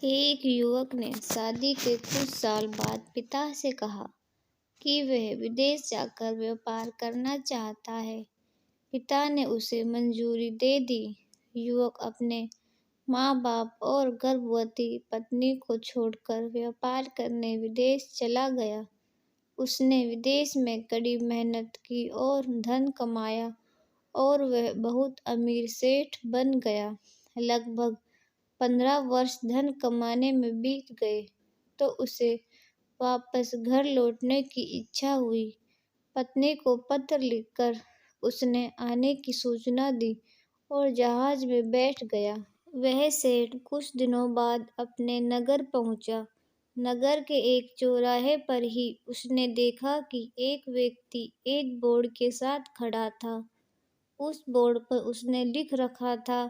एक युवक ने शादी के कुछ साल बाद पिता से कहा कि वह विदेश जाकर व्यापार करना चाहता है। पिता ने उसे मंजूरी दे दी। युवक अपने माँ-बाप और गर्भवती पत्नी को छोड़कर व्यापार करने विदेश चला गया। उसने विदेश में कड़ी मेहनत की और धन कमाया और वह बहुत अमीर सेठ बन गया। लगभग 15 वर्ष धन कमाने में बीत गए तो उसे वापस घर लौटने की इच्छा हुई। पत्नी को पत्र लिखकर उसने आने की सूचना दी और जहाज में बैठ गया। वह सेठ कुछ दिनों बाद अपने नगर पहुंचा। नगर के एक चौराहे पर ही उसने देखा कि एक व्यक्ति एक बोर्ड के साथ खड़ा था। उस बोर्ड पर उसने लिख रखा था,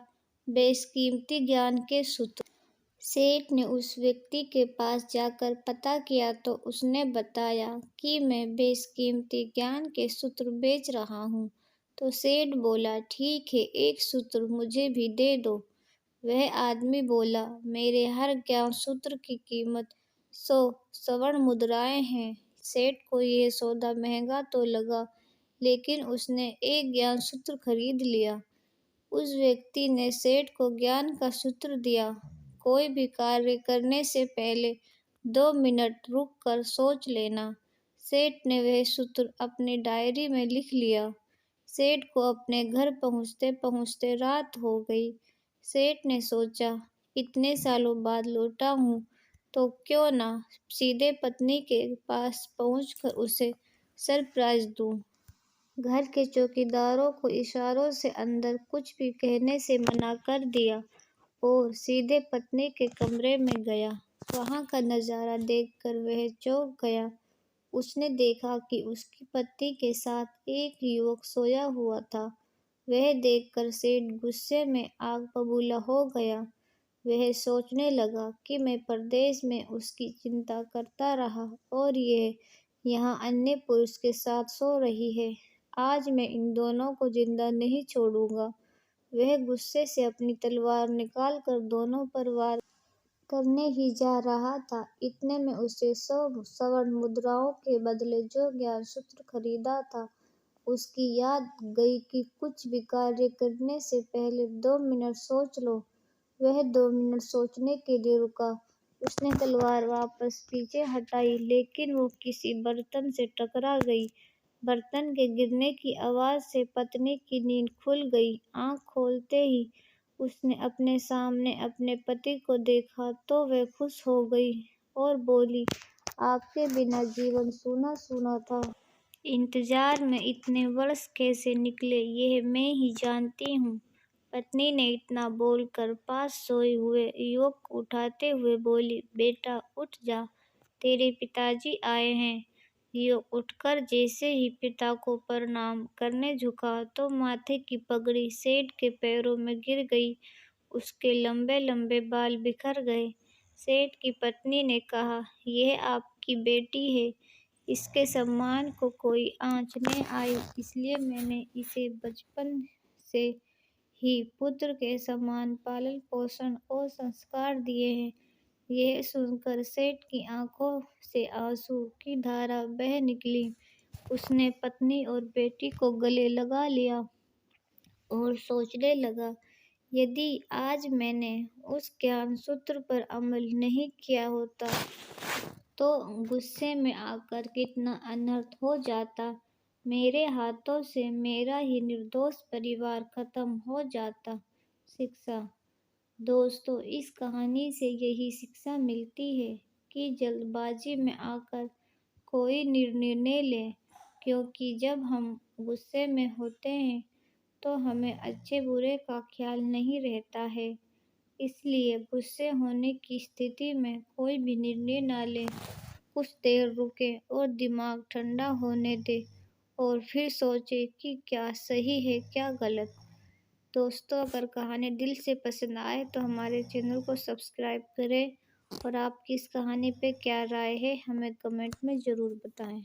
बेशकीमती ज्ञान के सूत्र। सेठ ने उस व्यक्ति के पास जाकर पता किया तो उसने बताया कि मैं बेशकीमती ज्ञान के सूत्र बेच रहा हूँ। तो सेठ बोला, ठीक है, एक सूत्र मुझे भी दे दो। वह आदमी बोला, मेरे हर ज्ञान सूत्र की कीमत 100 स्वर्ण मुद्राएं हैं। सेठ को यह सौदा महंगा तो लगा, लेकिन उसने एक ज्ञान सूत्र खरीद लिया। उस व्यक्ति ने सेठ को ज्ञान का सूत्र दिया, कोई भी कार्य करने से पहले 2 मिनट रुक कर सोच लेना। सेठ ने वह सूत्र अपनी डायरी में लिख लिया। सेठ को अपने घर पहुंचते पहुंचते रात हो गई। सेठ ने सोचा, इतने सालों बाद लौटा हूँ तो क्यों ना सीधे पत्नी के पास पहुंचकर उसे सरप्राइज दूं। घर के चौकीदारों को इशारों से अंदर कुछ भी कहने से मना कर दिया और सीधे पत्नी के कमरे में गया। वहां का नजारा देखकर वह चौंक गया। उसने देखा कि उसकी पत्नी के साथ एक युवक सोया हुआ था। वह देखकर सेठ गुस्से में आग बबूला हो गया। वह सोचने लगा कि मैं परदेश में उसकी चिंता करता रहा और यह यहाँ अन्य पुरुष के साथ सो रही है। आज मैं इन दोनों को जिंदा नहीं छोड़ूंगा। वह गुस्से से अपनी तलवार निकालकर दोनों पर वार करने ही जा रहा था। इतने में उसे 100 स्वर्ण मुद्राओं के बदले जो ज्ञान सूत्र खरीदा था उसकी याद गई कि कुछ भी कार्य करने से पहले 2 मिनट सोच लो। वह 2 मिनट सोचने के लिए रुका। उसने तलवार वापस पीछे हटाई, लेकिन वो किसी बर्तन से टकरा गई। बर्तन के गिरने की आवाज से पत्नी की नींद खुल गई। आंख खोलते ही उसने अपने सामने अपने पति को देखा तो वह खुश हो गई और बोली, आपके बिना जीवन सूना सूना था। इंतजार में इतने वर्ष कैसे निकले यह मैं ही जानती हूँ। पत्नी ने इतना बोलकर पास सोए हुए युवक को उठाते हुए बोली, बेटा उठ जा, तेरे पिताजी आए हैं। युवक उठकर जैसे ही पिता को प्रणाम करने झुका तो माथे की पगड़ी सेठ के पैरों में गिर गई। उसके लंबे लंबे बाल बिखर गए। सेठ की पत्नी ने कहा, यह आपकी बेटी है, इसके सम्मान को कोई आँच न आए, इसलिए मैंने इसे बचपन से ही पुत्र के समान पालन पोषण और संस्कार दिए हैं। यह सुनकर सेठ की आंखों से आंसू की धारा बह निकली। उसने पत्नी और बेटी को गले लगा लिया और सोचने लगा, यदि आज मैंने उस ज्ञान सूत्र पर अमल नहीं किया होता तो गुस्से में आकर कितना अनर्थ हो जाता। मेरे हाथों से मेरा ही निर्दोष परिवार खत्म हो जाता। शिक्षा। दोस्तों, इस कहानी से यही शिक्षा मिलती है कि जल्दबाजी में आकर कोई निर्णय न लें, क्योंकि जब हम गुस्से में होते हैं तो हमें अच्छे बुरे का ख्याल नहीं रहता है। इसलिए गुस्से होने की स्थिति में कोई भी निर्णय न लें। कुछ देर रुकें और दिमाग ठंडा होने दें और फिर सोचें कि क्या सही है क्या गलत। दोस्तों, अगर कहानी दिल से पसंद आए तो हमारे चैनल को सब्सक्राइब करें और आपकी इस कहानी पे क्या राय है हमें कमेंट में ज़रूर बताएं।